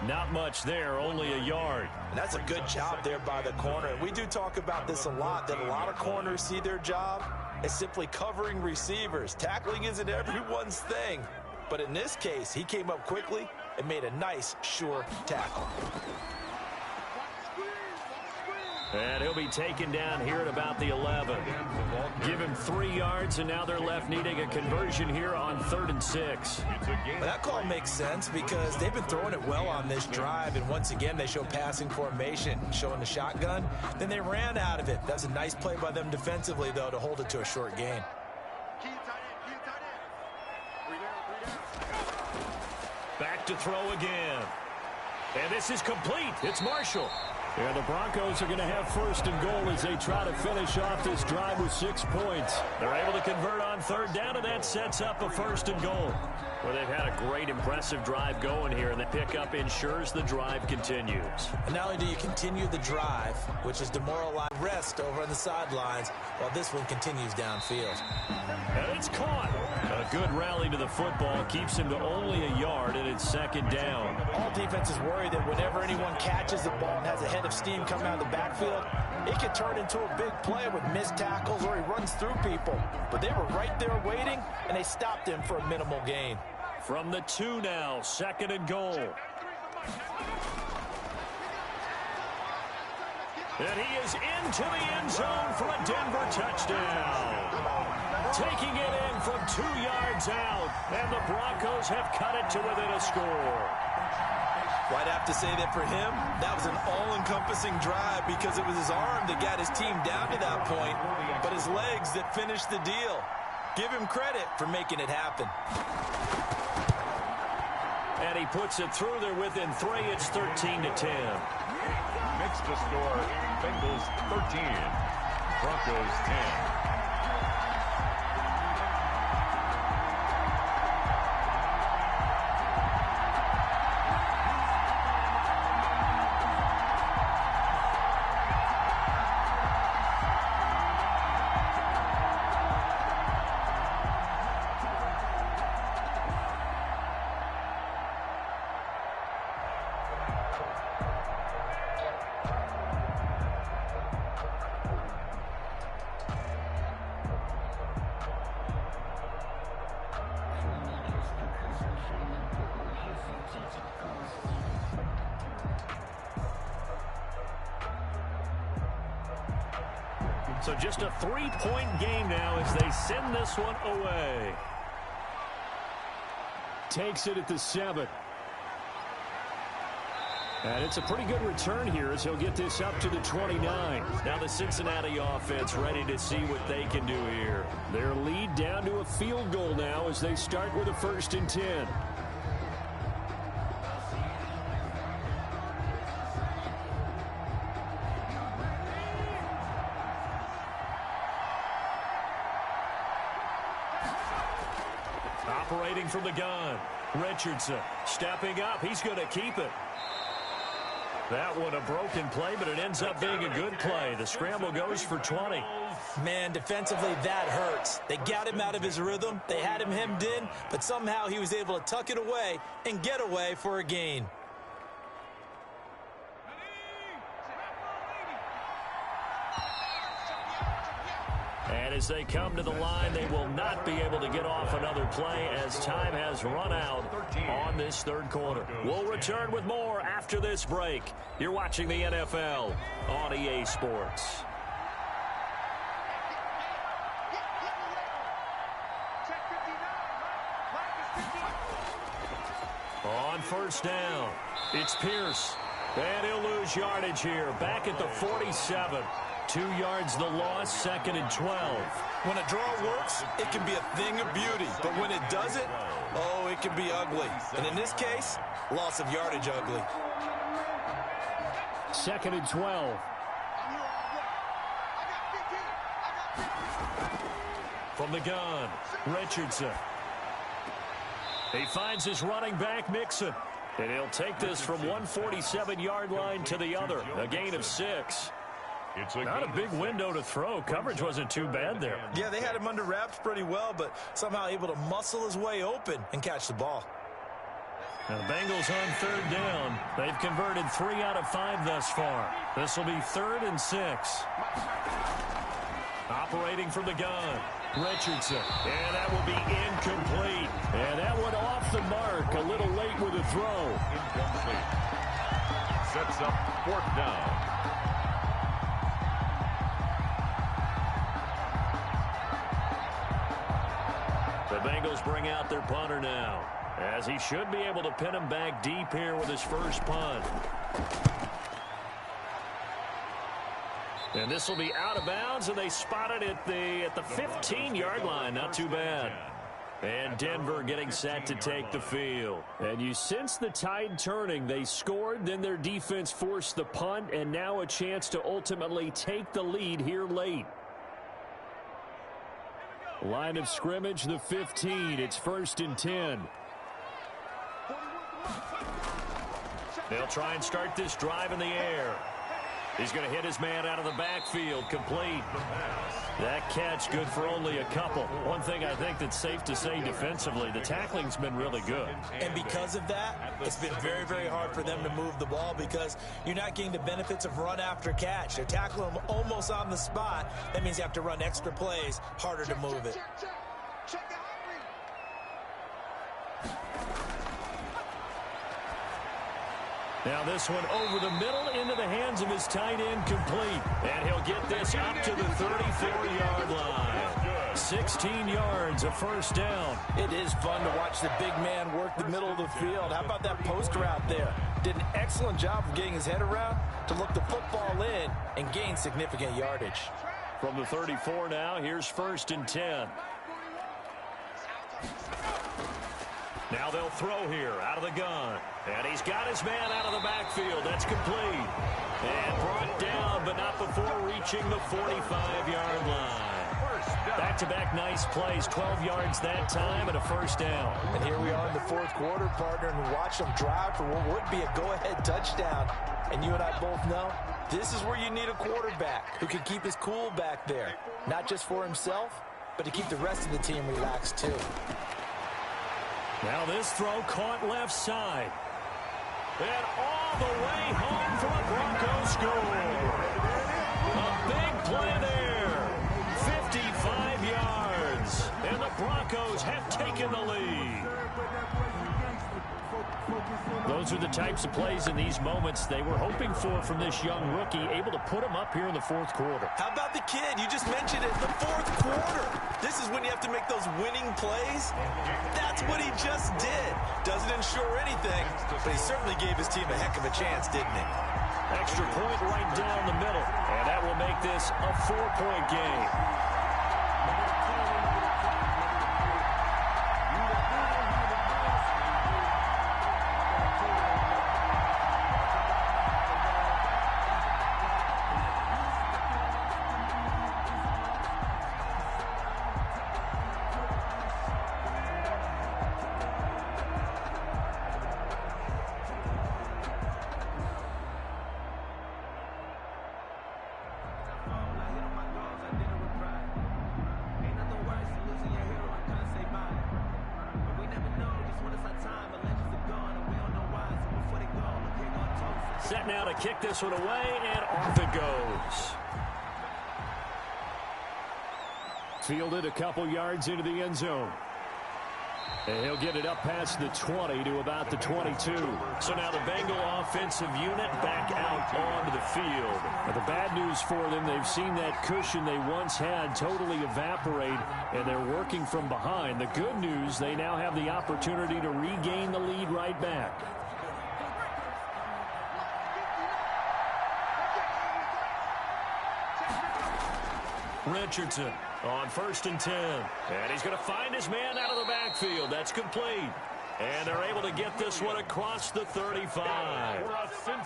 Not much there, only a yard. And that's a good job there by the corner. And we do talk about this a lot, that a lot of corners see their job as simply covering receivers. Tackling isn't everyone's thing. But in this case, he came up quickly and made a nice, sure tackle. And he'll be taken down here at about the 11. Give him 3 yards, and now they're left needing a conversion here on 3rd and 6. Well, that call makes sense because they've been throwing it well on this drive, and once again they show passing formation, showing the shotgun. Then they ran out of it. That's a nice play by them defensively, though, to hold it to a short gain. Back to throw again. And this is complete. It's Marshall. And the Broncos are going to have 1st and goal as they try to finish off this drive with 6 points. They're able to convert on 3rd down, and that sets up a 1st and goal. Well, they've had a great, impressive drive going here, and the pickup ensures the drive continues. And not only do you continue the drive, which is demoralized, rest over on the sidelines, while this one continues downfield. And it's caught. A good rally to the football keeps him to only a yard, and it's 2nd down. All defenses worry that whenever anyone catches the ball and has a head of steam coming out of the backfield, it could turn into a big play with missed tackles or he runs through people. But they were right there waiting, and they stopped him for a minimal gain. From the 2 now, 2nd and goal. And he is into the end zone for a Denver touchdown. Taking it in from 2 yards out, and the Broncos have cut it to within a score. Well, I'd have to say that for him, that was an all-encompassing drive because it was his arm that got his team down to that point, but his legs that finished the deal. Give him credit for making it happen. And he puts it through there within 3. It's 13-10. Next to score, Bengals 13, Broncos 10. So just a 3-point game now as they send this one away. Takes it at the 7. And it's a pretty good return here as he'll get this up to the 29. Now the Cincinnati offense ready to see what they can do here. Their lead down to a field goal now as they start with a 1st and 10. Operating from the gun, Richardson stepping up. He's going to keep it. That one a broken play, but it ends up being a good play. The scramble goes for 20. Man, defensively, that hurts. They got him out of his rhythm. They had him hemmed in, but somehow he was able to tuck it away and get away for a gain. And as they come to the line, they will not be able to get off another play as time has run out on this third quarter. We'll return with more after this break. You're watching the NFL on EA Sports. On first down, it's Pierce. And he'll lose yardage here. Back at the 47. 2 yards the loss, 2nd and 12. When a draw works, it can be a thing of beauty. But when it doesn't, oh, it can be ugly. And in this case, loss of yardage ugly. 2nd and 12. From the gun, Richardson. He finds his running back, Mixon. And he'll take this from 147-yard line to the other. A gain of 6. Not a big window to throw. Coverage wasn't too bad there. Yeah, they had him under wraps pretty well, but somehow able to muscle his way open and catch the ball. Now the Bengals on third down. They've converted 3 out of 5 thus far. This will be 3rd and 6. Operating from the gun, Richardson. And that will be incomplete. And that one off the mark. A little late with a throw. Incomplete. Sets up 4th down. The Bengals bring out their punter now, as he should be able to pin him back deep here with his first punt. And this will be out of bounds, and they spot it at the 15-yard line. Not too bad. And Denver getting set to take the field. And you sense the tide turning. They scored, then their defense forced the punt, and now a chance to ultimately take the lead here late. Line of scrimmage, the 15. It's 1st and 10. They'll try and start this drive in the air. He's going to hit his man out of the backfield, complete. That catch good for only a couple. One thing I think that's safe to say defensively, the tackling's been really good. And because of that, it's been very, very hard for them to move the ball because you're not getting the benefits of run after catch. They're tackling them almost on the spot. That means you have to run extra plays, harder to move it. Now this one over the middle into the hands of his tight end, complete. And he'll get this up to the 34-yard line. 16 yards, a first down. It is fun to watch the big man work the middle of the field. How about that post route there? Did an excellent job of getting his head around to look the football in and gain significant yardage. From the 34 now, here's 1st and 10. Now they'll throw here out of the gun. And he's got his man out of the backfield. That's complete. And brought down, but not before reaching the 45-yard line. Back-to-back nice plays. 12 yards that time and a first down. And here we are in the 4th quarter, partner, and watch them drive for what would be a go-ahead touchdown. And you and I both know this is where you need a quarterback who can keep his cool back there. Not just for himself, but to keep the rest of the team relaxed too. Now this throw caught left side. And all the way home for a Broncos score. A big play there. 55 yards. And the Broncos have taken the lead. Those are the types of plays in these moments they were hoping for from this young rookie, able to put him up here in the 4th quarter. How about the kid? You just mentioned it, the 4th quarter. This is when you have to make those winning plays. That's what he just did. Doesn't ensure anything, but he certainly gave his team a heck of a chance, didn't he? Extra point right down the middle, and that will make this a 4-point game. Set now to kick this one away, and off it goes. Fielded a couple yards into the end zone. And he'll get it up past the 20 to about the 22. So now the Bengal offensive unit back out onto the field. Now the bad news for them, they've seen that cushion they once had totally evaporate, and they're working from behind. The good news, they now have the opportunity to regain the lead right back. Richardson on 1st and 10. And he's going to find his man out of the backfield. That's complete. And they're able to get this one across the 35.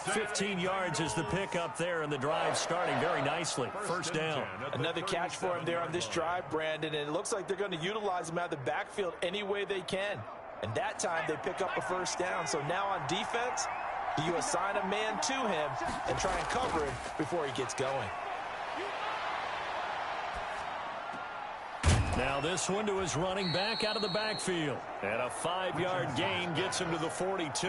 15 yards is the pickup there, and the drive starting very nicely. First down. Another catch for him there on this drive, Brandon, and it looks like they're going to utilize him out of the backfield any way they can. And that time they pick up a first down. So now on defense, you assign a man to him and try and cover him before he gets going. Now this one to his running back out of the backfield. And a 5-yard gain gets him to the 42.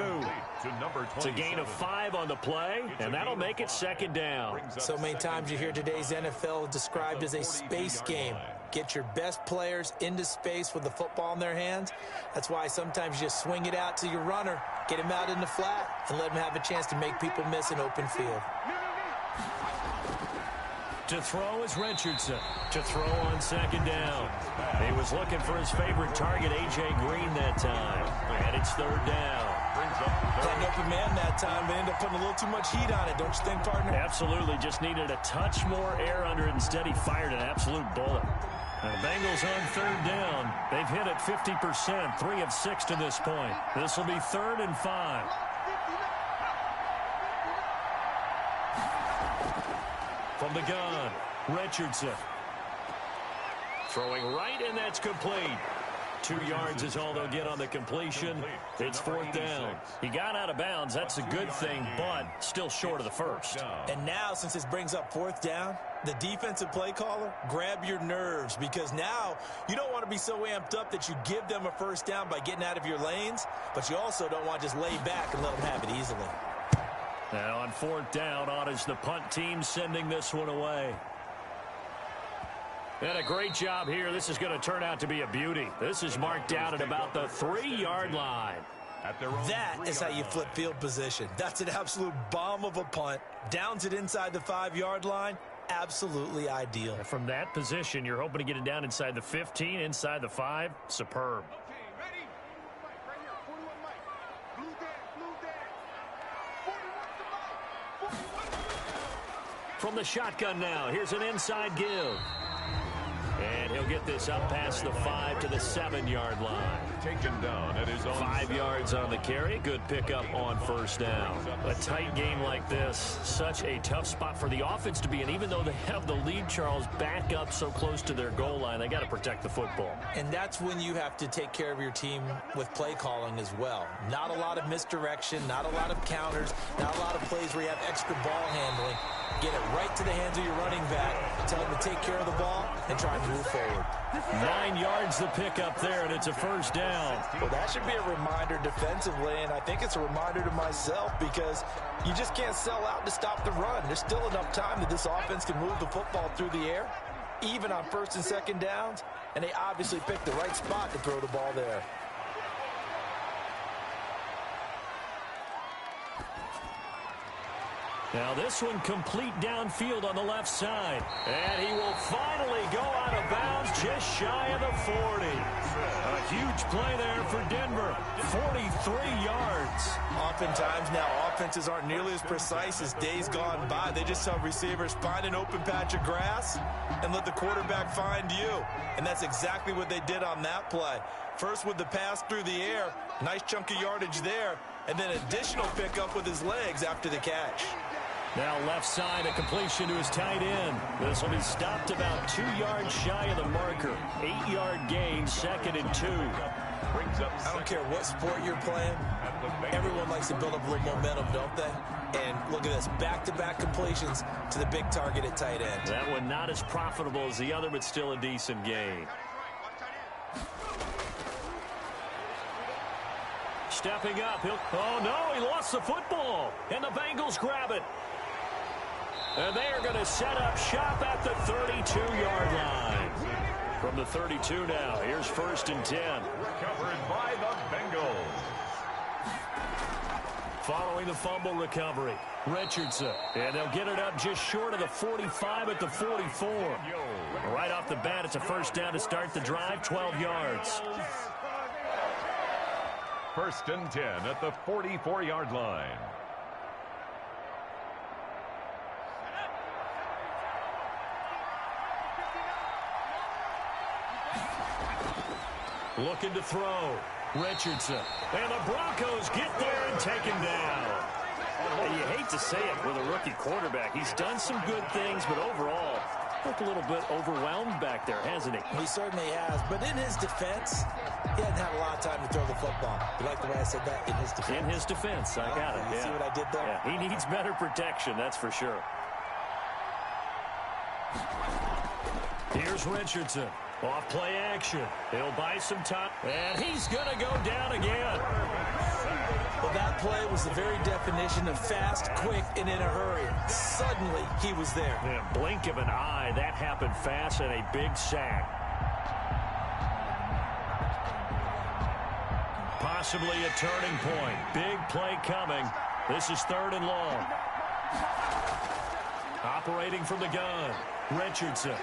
It's a gain of 5 on the play, and that'll make it second down. So many times you hear today's NFL described as a space game. Get your best players into space with the football in their hands. That's why sometimes you just swing it out to your runner, get him out in the flat, and let him have a chance to make people miss an open field. To throw is Richardson. To throw on second down. He was looking for his favorite target, A.J. Green, that time. And it's third down. Had an open man that time, but ended up putting a little too much heat on it, don't you think, partner? Absolutely. Just needed a touch more air under it. Instead, he fired an absolute bullet. And the Bengals on third down. They've hit it 50%, 3 of 6 to this point. This will be 3rd and 5. From the gun, Richardson. Throwing right, and that's complete. 2 yards is all they'll get on the completion. It's 4th down. He got out of bounds. That's a good thing, but still short of the first. And now, since this brings up 4th down, the defensive play caller, grab your nerves, because now you don't want to be so amped up that you give them a first down by getting out of your lanes, but you also don't want to just lay back and let them have it easily. Now on 4th down, on is the punt team sending this one away. And a great job here. This is going to turn out to be a beauty. This is marked down at about the 3-yard line. That is how you flip field position. That's an absolute bomb of a punt. Downs it inside the 5-yard line. Absolutely ideal. From that position, you're hoping to get it down inside the 15, inside the 5. Superb. From the shotgun now, here's an inside give. And he'll get this up past the 5 to the 7-yard line. Taken down at his own 5 yards on the carry. Good pickup on first down. A tight game like this, such a tough spot for the offense to be in. Even though they have the lead, Charles, back up so close to their goal line, they got to protect the football. And that's when you have to take care of your team with play calling as well. Not a lot of misdirection, not a lot of counters, not a lot of plays where you have extra ball handling. Get it right to the hands of your running back. Tell him to take care of the ball and try and move forward. 9 yards the pickup there, and it's a first down. Well, that should be a reminder defensively, and I think it's a reminder to myself, because you just can't sell out to stop the run. There's still enough time that this offense can move the football through the air, even on 1st and 2nd downs, and they obviously picked the right spot to throw the ball there. Now this one complete downfield on the left side. And he will finally go out of bounds just shy of the 40. A huge play there for Denver. 43 yards. Oftentimes now offenses aren't nearly as precise as days gone by. They just tell receivers, find an open patch of grass and let the quarterback find you. And that's exactly what they did on that play. First with the pass through the air, nice chunk of yardage there, and then additional pickup with his legs after the catch. Now left side, a completion to his tight end. This will be stopped about 2 yards shy of the marker. 8-yard gain, 2nd and 2. I don't care what sport you're playing. Everyone likes to build up a little momentum, don't they? And look at this, back-to-back completions to the big target at tight end. That one not as profitable as the other, but still a decent gain. stepping up. Oh, no, he lost the football. And the Bengals grab it. And they are going to set up shop at the 32-yard line. From the 32 now, here's 1st and 10. Recovered by the Bengals. Following the fumble recovery, Richardson. And they'll get it up just short of the 45 at the 44. Right off the bat, it's a 1st down to start the drive, 12 yards. 1st and 10 at the 44-yard line. Looking to throw. Richardson. And the Broncos get there and take him down. And you hate to say it with a rookie quarterback. He's done some good things, but overall, looked a little bit overwhelmed back there, hasn't he? He certainly has. But in his defense, he hadn't had a lot of time to throw the football. You like the way I said that? In his defense. In his defense. I got it. You see what I did there? Yeah, he needs better protection, that's for sure. Here's Richardson. Off play action. He'll buy some time. And he's going to go down again. Well, that play was the very definition of fast, quick, and in a hurry. Suddenly, he was there. Yeah, blink of an eye. That happened fast and a big sack. Possibly a turning point. Big play coming. This is 3rd and long. Operating from the gun. Richardson.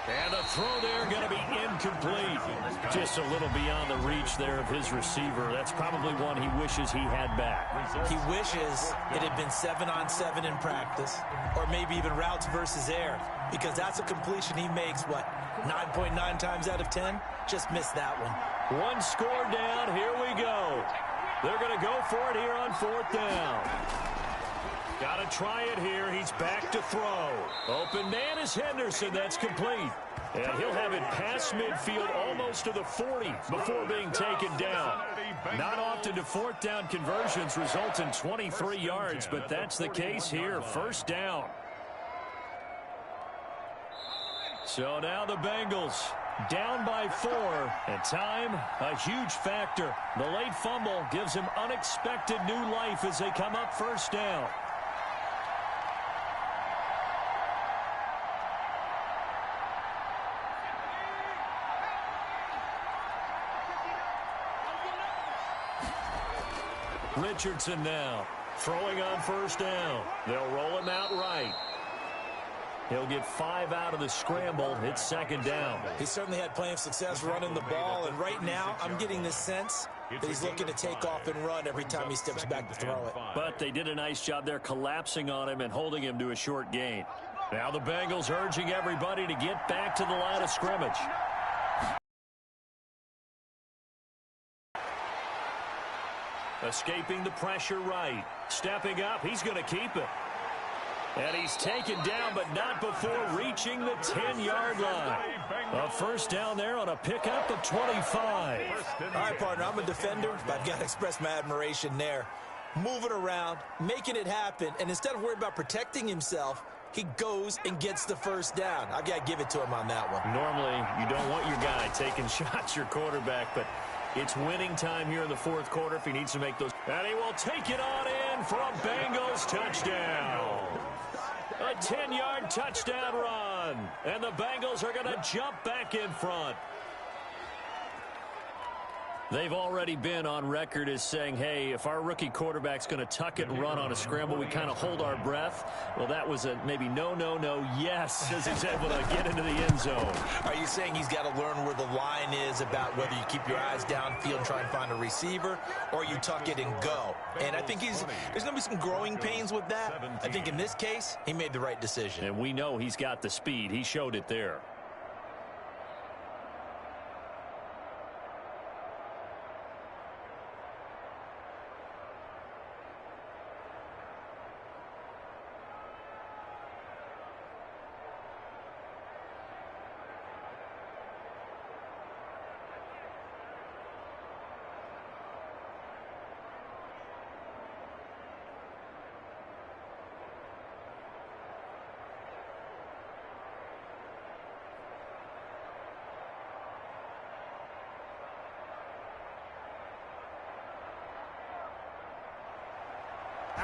And the throw there going to be incomplete. Just a little beyond the reach there of his receiver. That's probably one he wishes he had back. He wishes it had been 7-on-7 in practice, or maybe even routes versus air, because that's a completion he makes, 9.9 times out of 10? Just missed that one. One score down. Here we go. They're going to go for it here on 4th down. Got to try it here. He's back to throw. Open man is Henderson. That's complete. And he'll have it past midfield almost to the 40 before being taken down. Not often do 4th down conversions result in 23 yards, but that's the case here. 1st down. So now the Bengals down by 4, and time a huge factor. The late fumble gives him unexpected new life as they come up 1st down. Richardson now throwing on 1st down. They'll roll him out right. He'll get 5 out of the scramble. It's 2nd down. He certainly had plenty of success running the ball, and right now I'm getting the sense that he's looking to take off and run every time he steps back to throw it. But they did a nice job there collapsing on him and holding him to a short gain. Now the Bengals urging everybody to get back to the line of scrimmage. Escaping the pressure right. Stepping up. He's going to keep it. And he's taken down, but not before reaching the 10-yard line. A 1st down there on a pickup of 25. All right, partner, I'm a defender, but I've got to express my admiration there. Moving around, making it happen, and instead of worrying about protecting himself, he goes and gets the 1st down. I've got to give it to him on that one. Normally, you don't want your guy taking shots, your quarterback, but it's winning time here in the 4th quarter if he needs to make those. And he will take it on in for a Bengals touchdown. A 10-yard touchdown run. And the Bengals are going to jump back in front. They've already been on record as saying, hey, if our rookie quarterback's going to tuck it and run on a scramble, we kind of hold our breath. Well, that was a maybe no, yes, as he's able to get into the end zone. Are you saying he's got to learn where the line is about whether you keep your eyes downfield and try and find a receiver, or you tuck it and go? And I think there's going to be some growing pains with that. I think in this case, he made the right decision. And we know he's got the speed. He showed it there.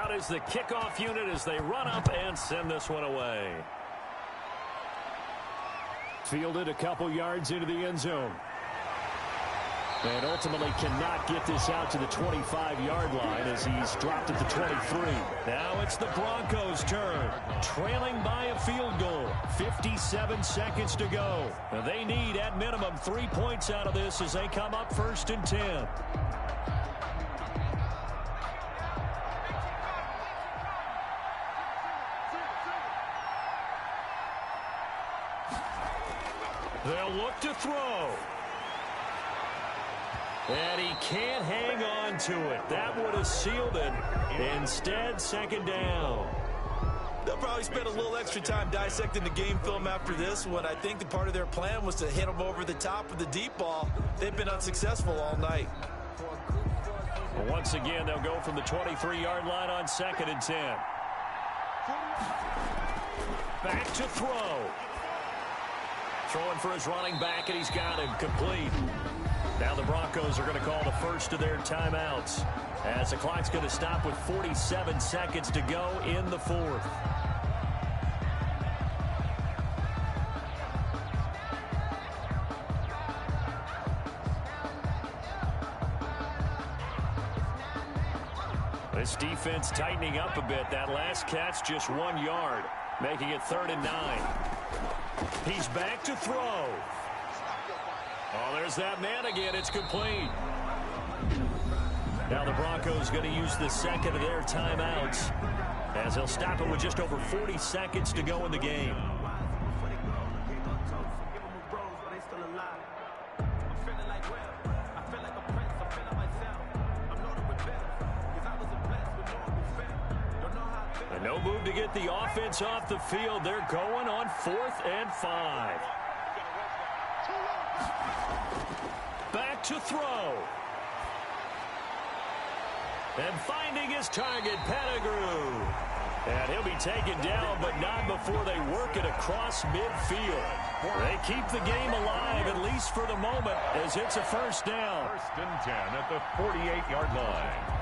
Out is the kickoff unit as they run up and send this one away. Fielded a couple yards into the end zone. And ultimately cannot get this out to the 25-yard line as he's dropped at the 23. Now it's the Broncos' turn, trailing by a field goal. 57 seconds to go. Now they need, at minimum, 3 points out of this as they come up 1st and 10. They'll look to throw. And he can't hang on to it. That would have sealed it. Instead, 2nd down. They'll probably spend a little extra time dissecting the game film after this one. I think the part of their plan was to hit them over the top of the deep ball. They've been unsuccessful all night. Well, once again, they'll go from the 23-yard line on 2nd and 10. Back to throw. Throwing for his running back, and he's got him complete. Now the Broncos are going to call the first of their timeouts as the clock's going to stop with 47 seconds to go in the 4th. This defense tightening up a bit. That last catch just 1 yard, making it 3rd and 9. He's back to throw. Oh, there's that man again. It's complete. Now the Broncos going to use the second of their timeouts as they'll stop it with just over 40 seconds to go in the game. And no move to get the offense off the field. They're going on 4th and 5. Back to throw. And finding his target, Pettigrew. And he'll be taken down, but not before they work it across midfield. They keep the game alive, at least for the moment, as it's a 1st down. 1st and 10 at the 48-yard line.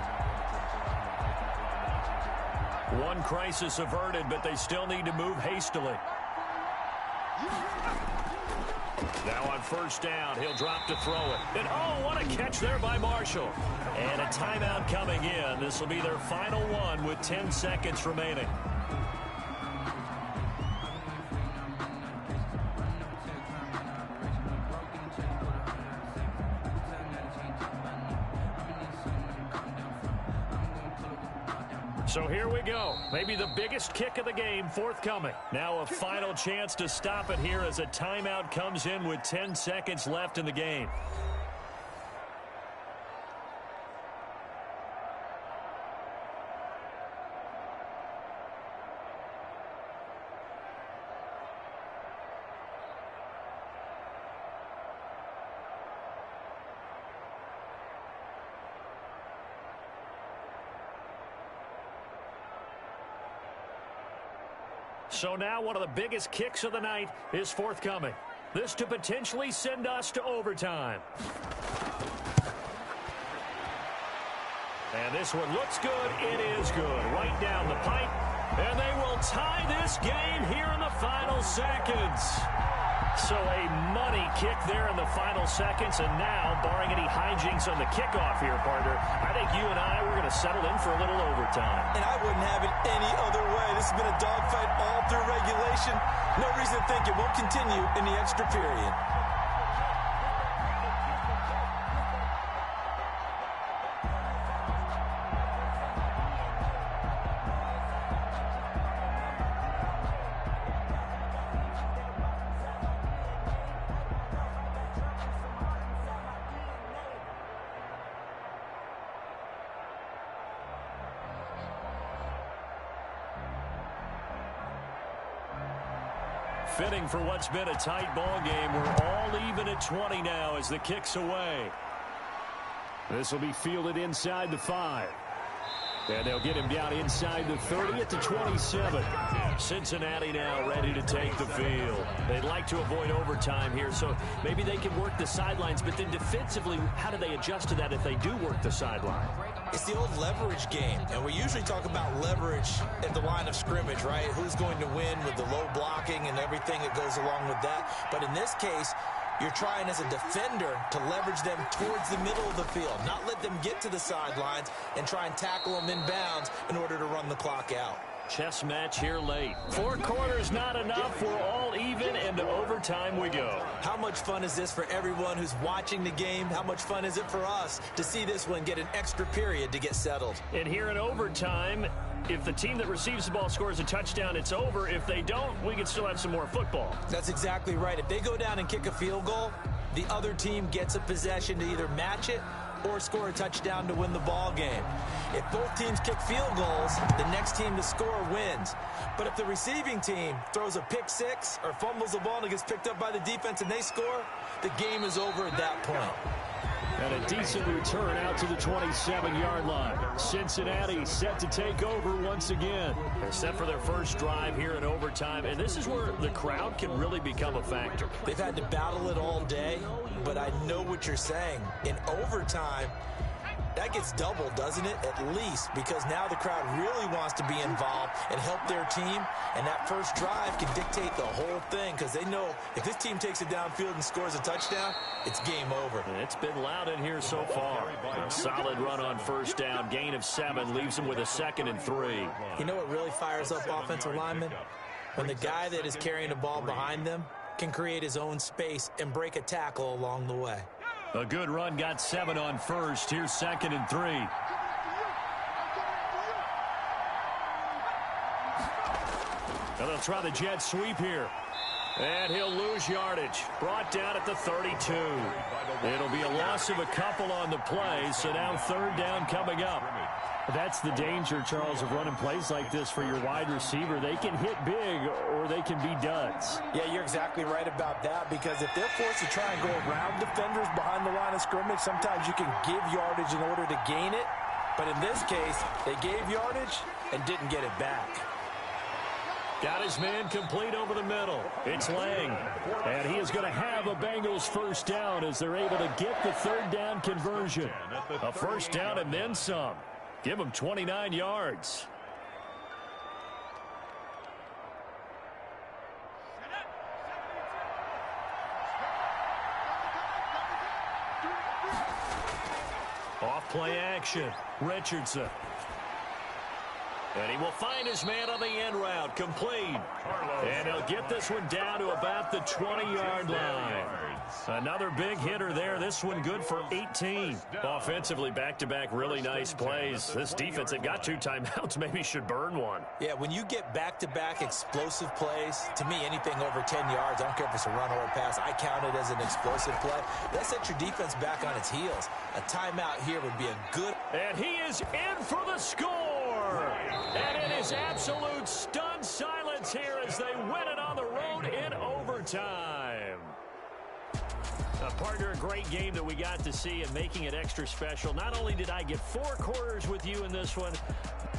One crisis averted, but they still need to move hastily. Now on 1st down, he'll drop to throw it. And oh, what a catch there by Marshall. And a timeout coming in. This will be their final one with 10 seconds remaining. So here we go. Maybe the biggest kick of the game forthcoming. Now a final chance to stop it here as a timeout comes in with 10 seconds left in the game. So now one of the biggest kicks of the night is forthcoming. This to potentially send us to overtime. And this one looks good. It is good. Right down the pipe. And they will tie this game here in the final seconds. So a money kick there in the final seconds. And now, barring any hijinks on the kickoff here, partner, I think you and I, we're going to settle in for a little overtime. And I wouldn't have it any other way. This has been a dogfight all through regulation. No reason to think it won't continue in the extra period. Fitting for what's been a tight ball game. We're all even at 20 now as the kick's away. This will be fielded inside the 5. And they'll get him down inside the 30 at the 27. Cincinnati now ready to take the field. They'd like to avoid overtime here, so maybe they can work the sidelines, but then defensively, how do they adjust to that if they do work the sideline? It's the old leverage game, and we usually talk about leverage at the line of scrimmage, right? Who's going to win with the low blocking and everything that goes along with that. But in this case, you're trying as a defender to leverage them towards the middle of the field, not let them get to the sidelines and try and tackle them in bounds in order to run the clock out. Chess match here late. 4 quarters not enough. We're all even, and to overtime we go. How much fun is this for everyone who's watching the game? How much fun is it for us to see this one get an extra period to get settled? And here in overtime, if the team that receives the ball scores a touchdown, it's over. If they don't, we can still have some more football. That's exactly right. If they go down and kick a field goal, the other team gets a possession to either match it or score a touchdown to win the ball game. If both teams kick field goals, the next team to score wins. But if the receiving team throws a pick six or fumbles the ball and it gets picked up by the defense and they score, the game is over at that point. And a decent return out to the 27-yard line. Cincinnati set to take over once again. They're set for their first drive here in overtime, and this is where the crowd can really become a factor. They've had to battle it all day, but I know what you're saying. In overtime, that gets doubled, doesn't it? At least, because now the crowd really wants to be involved and help their team, and that first drive can dictate the whole thing because they know if this team takes it downfield and scores a touchdown, it's game over. And it's been loud in here so far. A solid run on first down. Gain of 7 leaves them with a 2nd and 3. You know what really fires up offensive linemen? When the guy that is carrying the ball behind them can create his own space and break a tackle along the way. A good run, got 7 on first. Here's 2nd and 3. And they'll try the jet sweep here. And he'll lose yardage. Brought down at the 32. It'll be a loss of a couple on the play, so now 3rd down coming up. That's the danger, Charles, of running plays like this for your wide receiver. They can hit big or they can be duds. Yeah, you're exactly right about that, because if they're forced to try and go around defenders behind the line of scrimmage, sometimes you can give yardage in order to gain it. But in this case, they gave yardage and didn't get it back. Got his man complete over the middle. It's Lang. And he is going to have a Bengals first down as they're able to get the 3rd down conversion. A first down and then some. Give him 29 yards. Off play action. Richardson. And he will find his man on the end route. Complete. And he'll get this one down to about the 20-yard line. Another big hitter there. This one good for 18. Offensively, back-to-back really nice plays. This defense, they've got 2 timeouts. Maybe should burn one. Yeah, when you get back-to-back explosive plays, to me, anything over 10 yards, I don't care if it's a run or a pass, I count it as an explosive play. That sets your defense back on its heels. A timeout here would be a good... And he is in for the score! And it is absolute stunned silence here as they win it on the road in overtime. Partner, a great game that we got to see and making it extra special. Not only did I get 4 quarters with you in this one,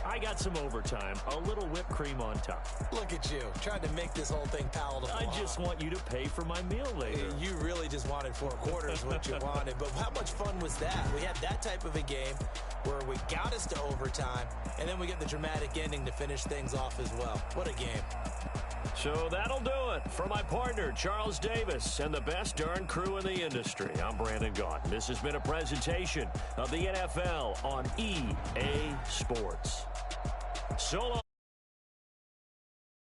I got some overtime, a little whipped cream on top. Look at you, trying to make this whole thing palatable. I just want you to pay for my meal later. You really just wanted 4 quarters, what you wanted. But how much fun was that? We had that type of a game where we got us to overtime, and then we get the dramatic ending to finish things off as well. What a game. So that'll do it for my partner, Charles Davis, and the best darn crew in the industry. I'm Brandon Gaunt. This has been a presentation of the NFL on EA Sports. So long.